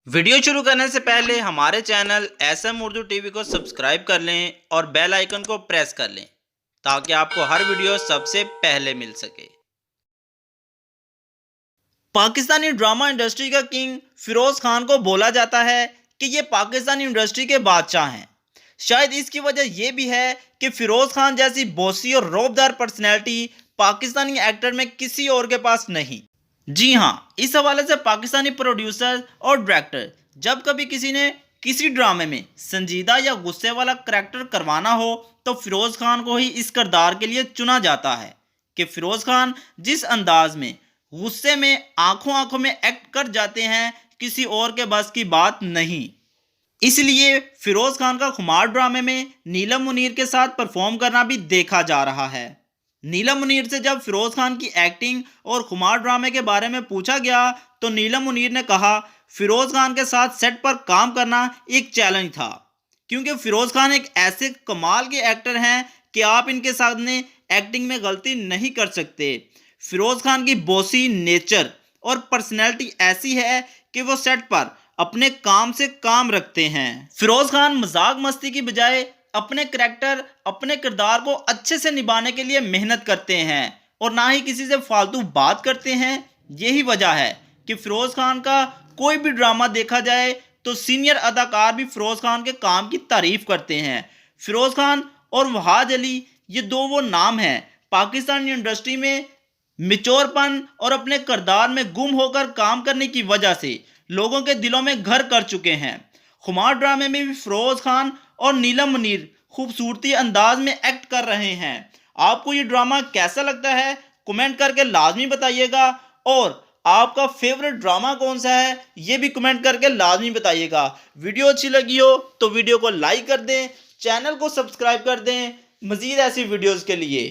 Video शुरू करने से पहले हमारे चैनल एसएम उर्दू टीवी को सब्सक्राइब कर लें और बेल आइकन को प्रेस कर लें ताकि आपको हर वीडियो सबसे पहले मिल सके। पाकिस्तानी ड्रामा इंडस्ट्री का किंग फिरोज खान को बोला जाता है कि ये पाकिस्तानी इंडस्ट्री के बादशाह हैं। शायद इसकी वजह यह भी है कि फिरोज खान जैसी बोसी और रौबदार पर्सनैलिटी पाकिस्तानी एक्टर में किसी और के पास नहीं। जी हाँ, इस हवाले से पाकिस्तानी प्रोड्यूसर और डायरेक्टर जब कभी किसी ने किसी ड्रामे में संजीदा या गुस्से वाला करैक्टर करवाना हो तो फिरोज खान को ही इस किरदार के लिए चुना जाता है कि फिरोज खान जिस अंदाज में गुस्से में आंखों आंखों में एक्ट कर जाते हैं, किसी और के बस की बात नहीं। इसलिए फिरोज खान का खुमार ड्रामे में नीलम मुनीर के साथ परफॉर्म करना भी देखा जा रहा है। नीलम मुनीर से जब फिरोज खान की एक्टिंग और खुमार ड्रामे के बारे में पूछा गया तो नीलम मुनीर ने कहा फिरोज खान के साथ सेट पर काम करना एक चैलेंज था, क्योंकि फिरोज खान एक ऐसे कमाल के एक्टर हैं कि आप इनके सामने एक्टिंग में गलती नहीं कर सकते। फिरोज खान की बॉसी नेचर और पर्सनैलिटी ऐसी है कि वो सेट पर अपने काम से काम रखते हैं। फिरोज खान मजाक मस्ती की बजाय अपने करैक्टर अपने किरदार को अच्छे से निभाने के लिए मेहनत करते हैं और ना ही किसी से फालतू बात करते हैं। यही वजह है कि फिरोज खान का कोई भी ड्रामा देखा जाए तो सीनियर अदाकार भी फिरोज खान के काम की तारीफ करते हैं। फिरोज खान और वहाज अली, ये दो वो नाम हैं पाकिस्तानी इंडस्ट्री में मिचोरपन और अपने किरदार में गुम होकर काम करने की वजह से लोगों के दिलों में घर कर चुके हैं। खुमार ड्रामे में भी फिरोज खान और नीलम मुनीर खूबसूरती अंदाज में एक्ट कर रहे हैं। आपको ये ड्रामा कैसा लगता है कमेंट करके लाजमी बताइएगा, और आपका फेवरेट ड्रामा कौन सा है ये भी कमेंट करके लाजमी बताइएगा। वीडियो अच्छी लगी हो तो वीडियो को लाइक कर दें, चैनल को सब्सक्राइब कर दें मज़ीद ऐसी वीडियोज़ के लिए।